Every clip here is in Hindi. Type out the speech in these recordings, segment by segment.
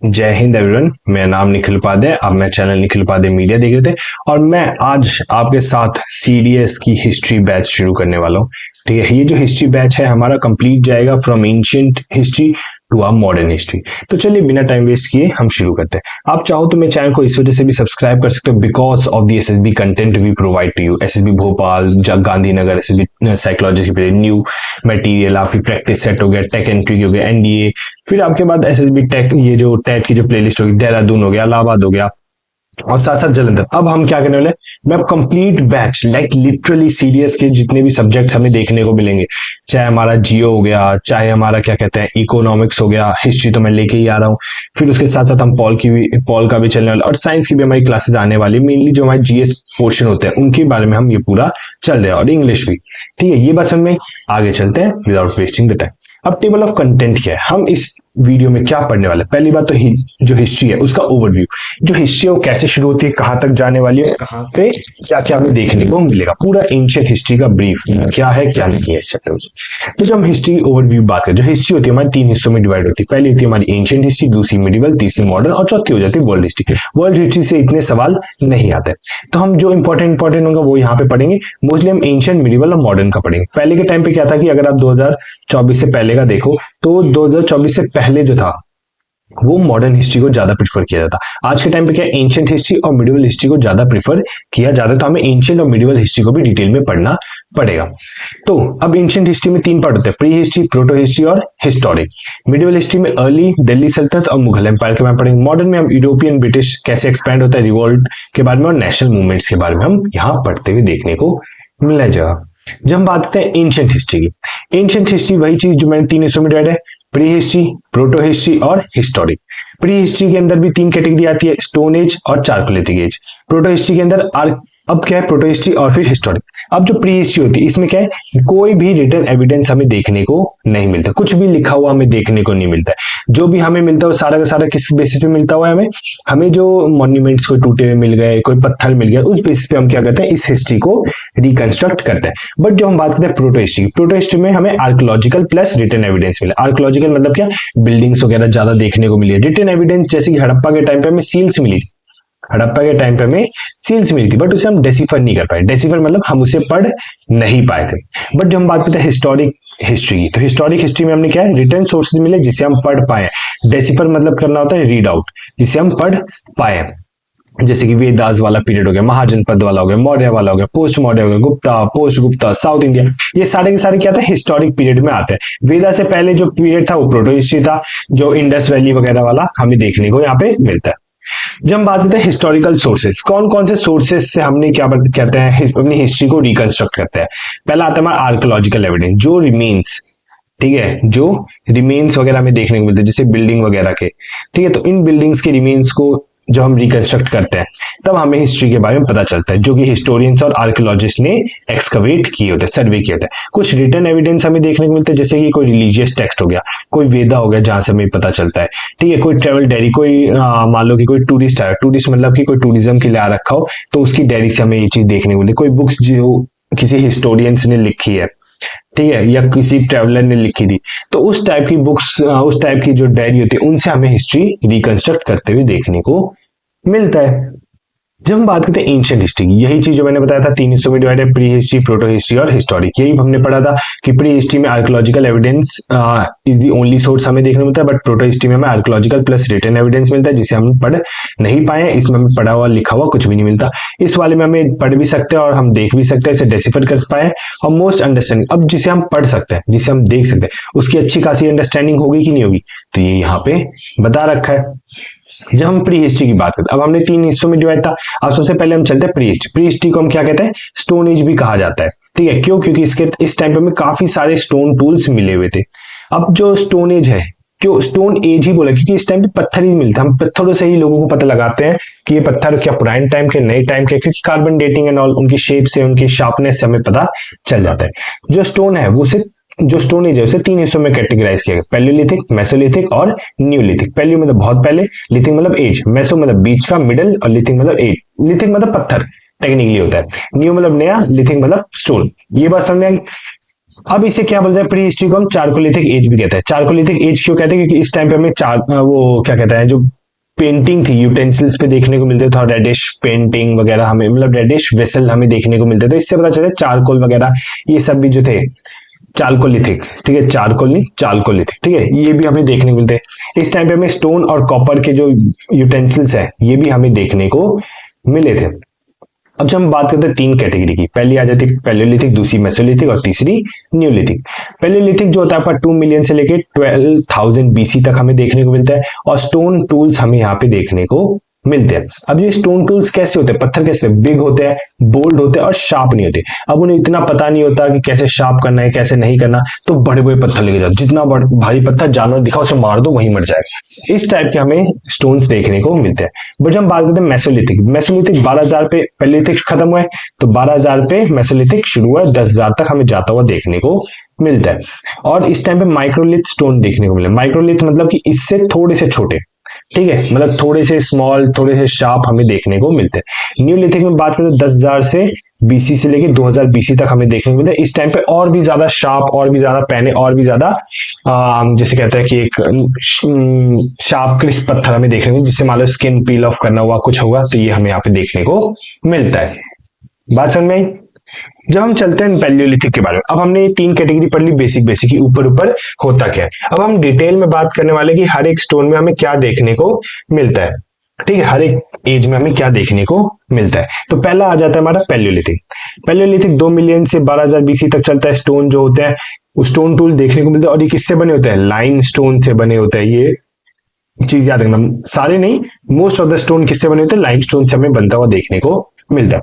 जय हिंद एवरीवन। मेरा नाम निखिल उपाध्याय। आप मेरा चैनल निखिल उपाध्याय मीडिया देख रहे थे और मैं आज आपके साथ सीडीएस की हिस्ट्री बैच शुरू करने वाला हूँ। ठीक है, ये जो हिस्ट्री बैच है हमारा कंप्लीट जाएगा from ancient history to a modern history. तो चलिए बिना टाइम वेस्ट किए हम शुरू करते हैं। आप चाहो तो मेरे चैनल को इस वजह से भी सब्सक्राइब कर सकते हो because of the SSB content we provide to you. SSB Bhopal, Gandhinagar, SSB psychology के न्यू मटेरियल, आपकी प्रैक्टिस सेट हो गया, टेक एंट्री हो गया, एनडीए, फिर आपके बाद एसएसबी टेक, ये जो टेट की जो प्लेलिस्ट होगी, देहरादून हो गया, इलाहाबाद हो गया और साथ साथ जलंधर। अब हम क्या करने वाले, मैं complete batch like literally CDS के जितने भी सब्जेक्ट्स हमें देखने को मिलेंगे, चाहे हमारा जियो हो गया, चाहे हमारा क्या कहते हैं इकोनॉमिक्स हो गया, हिस्ट्री तो मैं लेके ही आ रहा हूँ, फिर उसके साथ साथ हम पॉल का भी चलने वाला और साइंस की भी हमारी क्लासेस आने वाली, मेनली जो हमारे जीएस पोर्शन होते हैं उनके बारे में हम ये पूरा चल रहे हैं और इंग्लिश भी। ठीक है, ये बस हमें आगे चलते हैं विदाउट वेस्टिंग द टाइम। अब टेबल ऑफ कंटेंट क्या है, हम इस वीडियो में क्या पढ़ने वाले। पहली बात तो जो हिस्ट्री है उसका ओवरव्यू, जो हिस्ट्री है वो कैसे शुरू होती है, कहां तक जाने वाली है, कहां पे क्या क्या हमें देखने को मिलेगा, पूरा एंशिएंट हिस्ट्री का ब्रीफ क्या है क्या नहीं है इस चैप्टर में। तो जब हम हिस्ट्री ओवरव्यू बात करें, जो हिस्ट्री होती है हमारी तीन हिस्सों में डिवाइड होती है। पहली होती है हमारी एंशिएंट हिस्ट्री, दूसरी मिडिवल, तीसरी मॉडर्न और चौथी हो जाती है वर्ल्ड हिस्ट्री। वर्ल्ड हिस्ट्री से इतने सवाल नहीं आते, तो हम जो इंपॉर्टेंट होगा वो यहाँ पे पढ़ेंगे। मोस्टली हम एंशिएंट, मिडिवल और मॉडर्न का पढ़ेंगे। पहले के टाइम पे क्या था कि अगर आप 2024 से पहले का देखो तो 2024 से पहले जो था वो मॉडर्न हिस्ट्री को ज्यादा प्रीफर किया जाता। आज के टाइम पे क्या एंशिएंट हिस्ट्री और मिडिवल हिस्ट्री को ज्यादा प्रीफर किया जाता है, तो हमें एंशिएंट और मिडिवल हिस्ट्री को भी डिटेल में पढ़ना पड़ेगा। तो अब एंशिएंट हिस्ट्री में तीन पार्ट होते हैं, प्री हिस्ट्री, प्रोटो हिस्ट्री और हिस्टोरिक। मिडिवल हिस्ट्री में अर्ली दिल्ली सल्तनत और मुगल एम्पायर के बारे में पढ़ेंगे। मॉडर्न में हम यूरोपियन ब्रिटिश कैसे एक्सपैंड होता है, रिवॉल्ट के बारे में और नेशनल मूवमेंट्स के बारे में हम यहाँ पढ़ते हुए देखने को मिल जाएगा। जब हम बात करते हैं एंशिएंट हिस्ट्री की, एंशिएंट हिस्ट्री वही चीज जो मैंने तीन हिस्सों में डिवाइड है, प्री हिस्ट्री, प्रोटो हिस्ट्री और हिस्टोरिक। प्री हिस्ट्री के अंदर भी तीन कैटेगरी आती है, स्टोन एज और चारकोलिथिक एज। प्रोटो हिस्ट्री के अंदर अब क्या है, प्रोटो हिस्ट्री और फिर हिस्टोरिक। अब जो प्री हिस्ट्री होती है इसमें क्या है, कोई भी रिटन एविडेंस हमें देखने को नहीं मिलता, कुछ भी लिखा हुआ हमें देखने को नहीं मिलता है। जो भी हमें मिलता है वो सारा का सारा किस बेसिस पे मिलता हुआ है, हमें जो मॉन्यूमेंट्स कोई टूटे हुए मिल गए, कोई पत्थर मिल गया, उस बेसिस पे हम क्या करते हैं, इस हिस्ट्री को रिकंस्ट्रक्ट करते हैं। बट जो हम बात करते हैं प्रोटो हिस्ट्री में हमें आर्कोलॉजिकल प्लस रिटन एविडेंस मिला। आर्कोलॉजिकल मतलब क्या, बिल्डिंग्स वगैरह ज्यादा देखने को मिली है। रिटन एविडेंस जैसे कि हड़प्पा के टाइम पे हमें सील्स मिली थी, हड़प्पा के टाइम पे हमें सील्स मिली थी, बट उसे हम डेसिफर नहीं कर पाए। डेसिफर मतलब हम उसे पढ़ नहीं पाए थे। बट जब हम बात करते हैं हिस्टोरिक हिस्ट्री की, तो हिस्टोरिक हिस्ट्री में हमने क्या है, रिटर्न सोर्सेज मिले जिसे हम पढ़ पाए। डेसिफर मतलब करना होता है रीड आउट, जिसे हम पढ़ पाए। जैसे कि वेदास वाला पीरियड हो गया, महाजनपद वाला हो गया, मौर्य वाला हो गया, पोस्ट मौर्य हो गया, Gupta, post Gupta, south India, ये सारे के सारे क्या था, हिस्टोरिक पीरियड में आते हैं। वेदा से पहले जो पीरियड था वो प्रोटो हिस्ट्री था, जो इंडस वैली वगैरह वाला हमें देखने को यहाँ पे मिलता है। जब हम बात करते हैं हिस्टोरिकल सोर्सेस, कौन कौन से सोर्सेस से हमने क्या कहते हैं अपनी हिस्ट्री को रिकंस्ट्रक्ट करते हैं। पहला आता है हमारा आर्कोलॉजिकल एविडेंस, जो रिमेन्स, ठीक है, जो रिमेन्स वगैरह हमें देखने को मिलते हैं, जैसे बिल्डिंग वगैरह के। ठीक है, तो इन बिल्डिंग्स के रिमेन्स को जब हम रिकंस्ट्रक्ट करते हैं तब हमें हिस्ट्री के बारे में पता चलता है, जो कि हिस्टोरियंस और आर्कियोलॉजिस्ट ने एक्सकवेट किए होते हैं, सर्वे किए होते हैं। कुछ रिटन एविडेंस हमें देखने को मिलता है, जैसे कि कोई रिलीजियस टेक्स्ट हो गया, कोई वेदा हो गया जहां से हमें पता चलता है। ठीक है, कोई ट्रेवल डायरी, कोई मान लो कि कोई टूरिस्ट आया, टूरिस्ट मतलब कि कोई टूरिज्म के लिए आ रखा हो, तो उसकी डायरी से हमें ये चीज देखने को मिलती है। कोई बुक्स जो किसी हिस्टोरियंस ने लिखी है, ठीक है, या किसी ट्रेवलर ने लिखी थी, तो उस टाइप की बुक्स, उस टाइप की जो डायरी होती है, उनसे हमें हिस्ट्री रिकंस्ट्रक्ट करते हुए देखने को मिलता है। जब हम बात करते हैं एंशिएंट हिस्ट्री की, यही चीज जो मैंने बताया था तीन हिस्सों में डिवाइड है, प्री हिस्ट्री, प्रोटो हिस्ट्री और हिस्टोरिक। यही हमने पढ़ा था कि प्री हिस्ट्री में archaeological evidence is the only source हमें देखने को मिलता है, बट प्रोटो हिस्ट्री में हमें आर्कियोलॉजिकल प्लस रिटन एविडेंस मिलता है, जिसे हम पढ़ नहीं पाए। इसमें हमें पढ़ा हुआ लिखा हुआ कुछ भी नहीं मिलता। इस वाले में हमें पढ़ भी सकते हैं और हम देख भी सकते हैं, इसे डेसिफर कर पाए और मोस्ट अंडरस्टैंडिंग। अब जिसे हम पढ़ सकते हैं, जिसे हम देख सकते हैं, उसकी अच्छी खासी अंडरस्टैंडिंग होगी कि नहीं होगी, तो ये यहाँ पे बता रखा है। जब हम प्री हिस्ट्री की बात करते हैं, अब हमने तीन हिस्सों में डिवाइड था, अब सबसे पहले हम चलते हैं प्री हिस्ट्री। प्री हिस्ट्री को हम क्या कहते हैं, स्टोन एज भी कहा जाता है। ठीक है, क्यों, क्योंकि इस टाइम पे हमें काफी सारे स्टोन टूल्स मिले हुए थे। अब जो स्टोन एज है, क्यों स्टोन एज ही बोला, क्योंकि इस टाइम पे पत्थर ही मिलता है। हम पत्थरों से ही लोगों को पता लगाते हैं कि ये पत्थर क्या पुराने टाइम के, नए टाइम के, क्योंकि कार्बन डेटिंग एंड ऑल, उनकी शेप से, उनकी शार्पनेस से हमें पता चल जाता है। जो स्टोन है वो सिर्फ, जो स्टोन एज है उसे तीन हिस्सों में कैटेगराइज किया गया, पैलियोलिथिक, मेसोलिथिक और न्यूलिथिक। पैलियो मतलब बहुत पहले, लिथिक मतलब एज, मेसो मतलब बीच का, मिडल और लिथिक मतलब एज। लिथिक मतलब पत्थर, टेक्निकली होता है। न्यू मतलब नया, लिथिक मतलब स्टोन। ये बात समझ में आई। अब इसे क्या बोलते हैं, प्री हिस्ट्री को हम चारकोलिथिक एज भी कहते हैं। चारकोलिथिक एज क्यों कहते हैं, क्योंकि इस टाइम पे हमें वो क्या कहता है, जो पेंटिंग थी यूटेंसिल्स पे देखने को मिलते थे, रेडिश पेंटिंग वगैरह हमें, मतलब रेडिश वेसल हमें देखने को मिलते थे। इससे पता चलता है चारकोल वगैरह ये सब भी जो थे चारकोलिथिक, ठीक है, चारकोल नहीं चारकोलिथिक, ठीक है, ये भी हमें देखने को मिलते हैं। इस टाइम पे हमें स्टोन और कॉपर के जो यूटेंसिल्स है ये भी हमें देखने को मिले थे। अब जब हम बात करते हैं तीन कैटेगरी की, पहली आ जाती है पैलियोलिथिक, दूसरी मेसोलिथिक और तीसरी न्यूलिथिक। पैलियोलिथिक जो होता है आपका 2 मिलियन से लेके 12,000 बीसी तक हमें देखने को मिलता है, और स्टोन टूल्स हमें यहाँ पे देखने को मिलते हैं। अब ये स्टोन टूल्स कैसे होते हैं, पत्थर कैसे, बिग होते हैं, बोल्ड होते हैं और शार्प नहीं होते। अब उन्हें इतना पता नहीं होता कि कैसे शार्प करना है कैसे नहीं करना, तो बड़े बड़े पत्थर लेके जाओ, जितना भारी पत्थर जानवर दिखा उसे मार दो वहीं मर जाएगा। इस टाइप के हमें स्टोन्स देखने को मिलते हैं। बट जब हम बात करते हैं मेसोलिथिक, मेसोलिथिक 12,000 पे पैलियोलिथिक खत्म हुआ है, तो 12,000 पे मेसोलिथिक शुरू हुआ है, 10,000 तक हमें जाता हुआ देखने को मिलता है। और इस टाइम पे माइक्रोलिथ स्टोन देखने को मिले। माइक्रोलिथ मतलब कि इससे थोड़े से छोटे, ठीक है, मतलब थोड़े से स्मॉल, थोड़े से शार्प हमें देखने को मिलते हैं। न्यूलिथिक में बात करें तो 10,000 से बीसी से लेके 2000 बीसी तक हमें देखने को मिलता है। इस टाइम पे और भी ज्यादा शार्प, और भी ज्यादा पैने, और भी ज्यादा जैसे कहते हैं कि एक शार्प क्रिस्प पत्थर हमें देखने को, जिससे मान लो स्किन पील ऑफ करना हुआ कुछ होगा तो ये हमें यहाँ पे देखने को मिलता है। बात समझ में आई। जब हम चलते हैं पैलियोलिथिक के बारे में, अब हमने ये तीन कैटेगरी पढ़ ली, बेसिक बेसिक की, ऊपर ऊपर होता क्या है। अब हम डिटेल में बात करने वाले कि हर एक स्टोन में हमें क्या देखने को मिलता है, ठीक है, हर एक एज में हमें क्या देखने को मिलता है। तो पहला आ जाता है हमारा पैलियोलिथिक। पैलियोलिथिक 2 मिलियन से 12,000 बीसी तक चलता है। स्टोन जो होते हैं वो स्टोन टूल देखने को मिलते हैं, और ये किससे बने होते हैं, लाइम स्टोन से बने होते हैं। ये चीज याद रखना, सारे नहीं, मोस्ट ऑफ द स्टोन किससे बने होते हैं, लाइम स्टोन से हमें बनता हुआ देखने को मिलता है।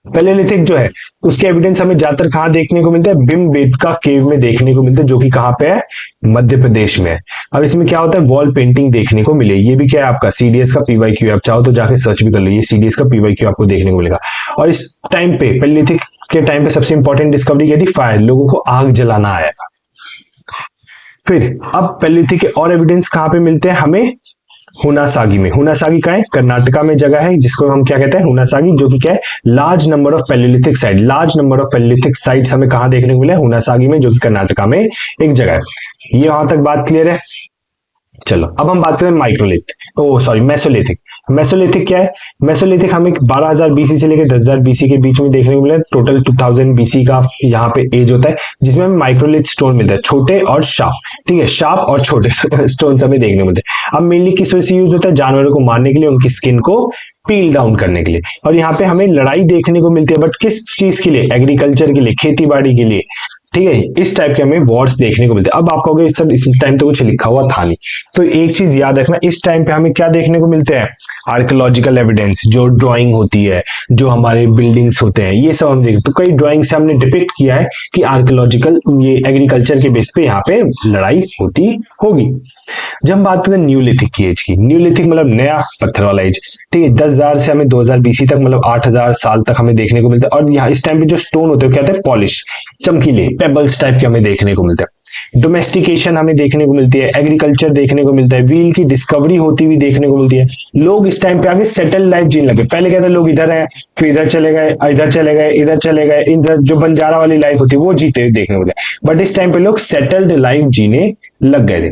पैलियोलिथिक जो है उसके एविडेंस हमें ज्यादातर कहां देखने को मिलता है, भीमबेटका केव में देखने को मिलता है, जो कि कहां पे है, मध्य प्रदेश में है। अब इसमें क्या होता है, वॉल पेंटिंग देखने को मिले। ये भी क्या है आपका सीडीएस का पीवाईक्यू, आप चाहो तो जाके सर्च भी कर लो, ये सीडीएस का पीवाईक्यू आपको देखने को मिलेगा। और इस टाइम पे पैलियोलिथिक के टाइम पे सबसे इंपॉर्टेंट डिस्कवरी क्या थी, फायर, लोगों को आग जलाना आया था। फिर अब पैलियोलिथिक के और एविडेंस कहां पे मिलते हैं हमें, हुनासागी में। हुनासागी का है, कर्नाटका में जगह है, जिसको हम क्या कहते हैं, हुनासागी, जो कि क्या है, large number of Palaeolithic site. Large number of Palaeolithic sites हमें कहां देखने को मिले, हुनासागी में, जो कि कर्नाटका में एक जगह है। ये वहां तक बात क्लियर है। चलो अब हम बात करें माइक्रोलिथ, ओ सॉरी मेसोलिथिक। मेसोलिथिक क्या है, मेसोलिथिक हमें 12,000 बीसी से लेकर 10,000 बीसी के बीच में देखने को मिला। टोटल 2000 बीसी का यहाँ पे एज होता है, जिसमें हमें माइक्रोलिथ स्टोन मिलता है, छोटे और शार्प, ठीक है, शार्प और छोटे स्टोन हमें देखने को मिलते हैं। अब मेनली किस वजह से यूज होता है, जानवरों को मारने के लिए, उनकी स्किन को पील डाउन करने के लिए। और यहाँ पे हमें लड़ाई देखने को मिलती है, बट किस चीज के लिए, एग्रीकल्चर के लिए, खेती बाड़ी के लिए, ठीक है, इस टाइप के हमें वॉर्स देखने को मिलते हैं। अब आप कहोगे सर इस टाइम तो कुछ लिखा हुआ था नहीं, तो एक चीज याद रखना, इस टाइम पे हमें क्या देखने को मिलते हैं, आर्कियोलॉजिकल एविडेंस, जो ड्राइंग होती है, जो हमारे बिल्डिंग्स होते हैं, ये सब हम देखते, तो कई ड्राइंग से हमने डिपिक्ट किया है कि आर्कियोलॉजिकल, ये एग्रीकल्चर के बेस पे यहाँ पे लड़ाई होती होगी। जब हम बात करें न्यूलिथिक की एज की, न्यूलिथिक मतलब नया पत्थर वाला एज, ठीक है, 10,000 से हमें 2000 बीसी तक, मतलब 8,000 साल तक हमें देखने को मिलता है। और यहाँ इस टाइम पे जो स्टोन होते हैं क्या होते हैं, पॉलिश, चमकीले, पेबल्स टाइप के हमें देखने को मिलते हैं। डोमेस्टिकेशन हमें देखने को मिलती है, एग्रीकल्चर देखने को मिलता है, व्हील की डिस्कवरी होती हुई देखने को मिलती है। लोग इस टाइम पे आगे सेटल लाइफ जीने लगे। पहले कहते लोग इधर है, फिर इधर चले गए, इधर चले गए, इधर चले गए, इधर जो बंजारा वाली लाइफ होती है वो जीते हुए देखने को मिले। बट इस टाइम पे लोग सेटल्ड लाइफ जीने लग गए थे।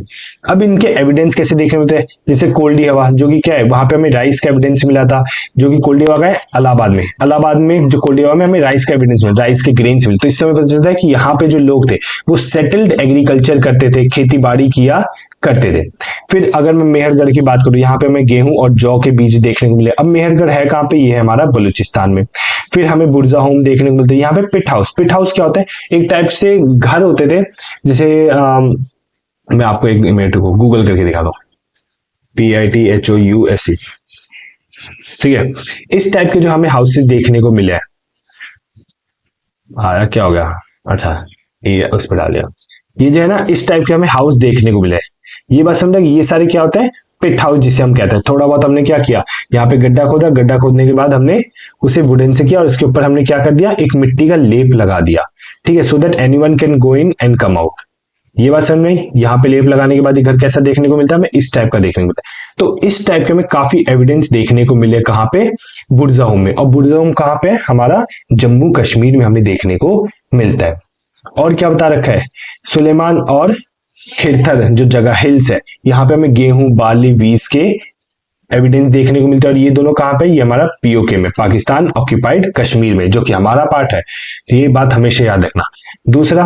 अब इनके एविडेंस कैसे देखने मिलते हैं, जैसे कोल्डी हवा, जो कि क्या है, वहां पे हमें राइस का एविडेंस मिला था, जो कि कोल्डी हवा का है इलाहाबाद में। इलाहाबाद में जो कोल्डी हवा में हमें राइस का एविडेंस मिला, राइस के ग्रेन्स मिले। तो इससे हमें पता चलता है कि यहाँ पे जो लोग थे वो सेटल्ड एग्रीकल्चर करते थे, खेती बाड़ी किया करते थे। फिर अगर मैं मेहरगढ़ की बात करूं, यहाँ पे हमें गेहूं और जौ के बीज देखने को मिले। अब मेहरगढ़ है कहाँ पे, ये है हमारा बलूचिस्तान में। फिर हमें बुर्जा होम देखने को मिलते हैं। यहाँ पे पिट हाउस, पिट हाउस क्या होता है, एक टाइप से घर होते थे, जैसे मैं आपको एक मिनट को गूगल करके दिखा दूं, PITHOUSE, ठीक है, इस टाइप के जो हमें हाउसेस देखने को मिले हैं। आया क्या हो गया, अच्छा ये उस पर डाल दिया। ये जो है ना, इस टाइप के हमें हाउस देखने को मिले। ये बात समझा कि ये सारे क्या होते हैं, पिट हाउस जिसे हम कहते हैं। थोड़ा बहुत हमने क्या किया, यहाँ पे गड्ढा खोदा, गड्ढा खोदने के बाद हमने उसे वुडन से किया और उसके ऊपर हमने क्या कर दिया, एक मिट्टी का लेप लगा दिया, ठीक है, so that anyone can go in and come out. ये बात समझ में आई। यहाँ पे लेप लगाने के बाद ये घर कैसा देखने को मिलता है, हमें इस टाइप का देखने को मिलता है। तो इस टाइप के हमें काफी एविडेंस देखने को मिले कहाँ पे, बुरज़ाहोम में। और बुरज़ाहोम कहाँ पे, हमारा जम्मू कश्मीर में हमें देखने को मिलता है। और क्या बता रखा है, सुलेमान और खिरथर जो जगह हिल्स है, यहाँ पे हमें गेहूं, बार्ली, वीस के एविडेंस देखने को मिलता है। और ये दोनों कहाँ पे, ये हमारा पीओके में, पाकिस्तान ऑक्यूपाइड कश्मीर में, जो कि हमारा पार्ट है। तो ये बात हमेशा याद रखना। दूसरा,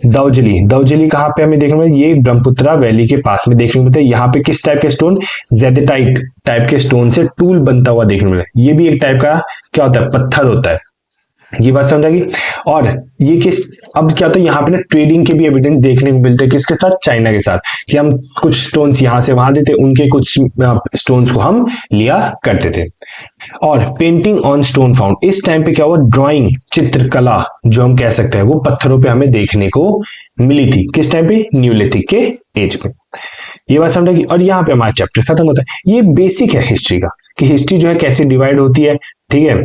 दौजली। दौजली कहाँ पे हमें देखने को मिलता है, ये ब्रह्मपुत्रा वैली के पास में देखने को मिलता है। यहाँ पे किस टाइप के स्टोन, जेडेटाइट टाइप के स्टोन से टूल बनता हुआ देखने को मिलता है। ये भी एक टाइप का क्या होता है, पत्थर होता है। ये बात समझ आ गई। और ये किस, अब क्या होता है, यहाँ पे ना ट्रेडिंग के भी एविडेंस देखने को मिलते हैं। किसके साथ, चाइना के साथ, कि हम कुछ स्टोन्स यहाँ से वहां देते, उनके कुछ स्टोन्स को हम लिया करते थे। और पेंटिंग ऑन स्टोन फाउंड, इस टाइम पे क्या हुआ, ड्राइंग, चित्रकला जो हम कह सकते हैं, वो पत्थरों पे हमें देखने को मिली थी। किस टाइम पे, न्यूलिथिक के एज पे। ये बात समझेगी। और यहाँ पे हमारा चैप्टर खत्म होता है। ये बेसिक है हिस्ट्री का, कि हिस्ट्री जो है कैसे डिवाइड होती है। ठीक है,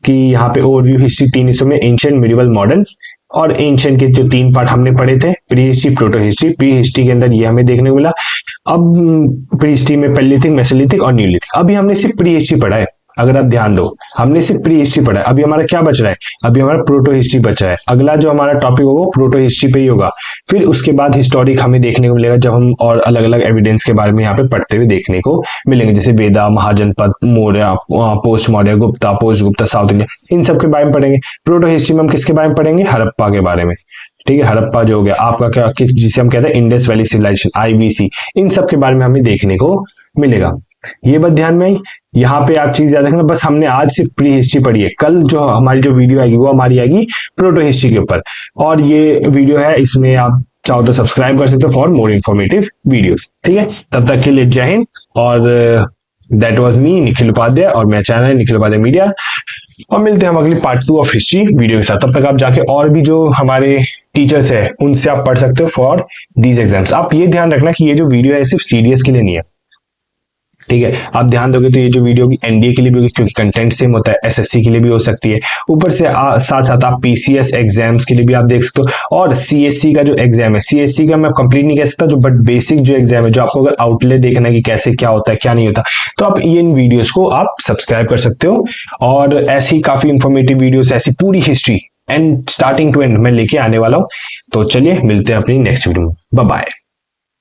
कि यहाँ पे ओवरव्यू हिस्ट्री 3 हिस्सों में, एंशिएंट, मिडिवल, मॉडर्न। और एंशिएंट के जो 3 पार्ट हमने पढ़े थे, pre history, proto history. Pre history के अंदर ये हमें देखने को मिला। अब प्री हिस्ट्री में पैलियोलिथिक, मेसोलिथिक और न्यूलिथिक। अभी हमने सिर्फ प्री हिस्ट्री पढ़ा है, अगर आप ध्यान दो, हमने सिर्फ प्री हिस्ट्री पढ़ा है। अभी हमारा क्या बच रहा है, अभी हमारा प्रोटो हिस्ट्री बच रहा है। अगला जो हमारा टॉपिक होगा वो प्रोटो हिस्ट्री पे ही होगा। फिर उसके बाद हिस्टोरिक हमें देखने को मिलेगा, जब हम और अलग अलग एविडेंस के बारे में यहाँ पे पढ़ते हुए देखने को मिलेंगे, जैसे Veda, Mahajanapada, Maurya, post Maurya, Gupta, post Gupta, south India, इन सब के बारे में पढ़ेंगे। प्रोटो हिस्ट्री में हम किसके बारे में पढ़ेंगे, हड़प्पा के बारे में। ठीक है, हड़प्पा जो हो गया आपका क्या, किस जिसे हम कहते हैं इंडस वैली सिविलाइजेशन, IVC, इन सब के बारे में हमें देखने को मिलेगा। ये बात ध्यान में आई। यहाँ पे आप चीज याद रखना, बस हमने आज सिर्फ प्री हिस्ट्री पढ़ी है। कल जो हमारी जो वीडियो आएगी वो हमारी आएगी प्रोटो हिस्ट्री के ऊपर। और ये वीडियो है, इसमें आप चाहो तो सब्सक्राइब कर सकते हो फॉर मोर इंफॉर्मेटिव वीडियोस। ठीक है, तब तक के लिए जय हिंद। और that was me, Nikhil Upadhyay, और मेरा चैनल है निखिल उपाध्याय मीडिया। और मिलते हैं हम अगली पार्ट 2 ऑफ हिस्ट्री वीडियो के साथ। तब तक आप जाके और भी जो हमारे टीचर्स है उनसे आप पढ़ सकते हो फॉर दीज एग्जाम्स। आप ये ध्यान रखना कि ये जो वीडियो है सिर्फ CDS के लिए नहीं है। ठीक है, आप ध्यान दोगे तो ये जो वीडियो होगी NDA के लिए भी होगी, क्योंकि कंटेंट सेम होता है। SSC के लिए भी हो सकती है। ऊपर से साथ साथ आप PCS एग्जाम्स के लिए भी आप देख सकते हो। और CSC का जो एग्जाम है, CSC का मैं कंप्लीट नहीं कह सकता, जो बट बेसिक जो एग्जाम है, जो आपको अगर आउटले देखना है कि कैसे क्या होता है क्या नहीं होता, तो आप ये इन वीडियोस को आप सब्सक्राइब कर सकते हो। और ऐसी काफी इंफॉर्मेटिव वीडियोस, ऐसी पूरी history and starting to end मैं लेके आने वाला हूँ। तो चलिए मिलते हैं अपनी नेक्स्ट वीडियो में। Bye bye.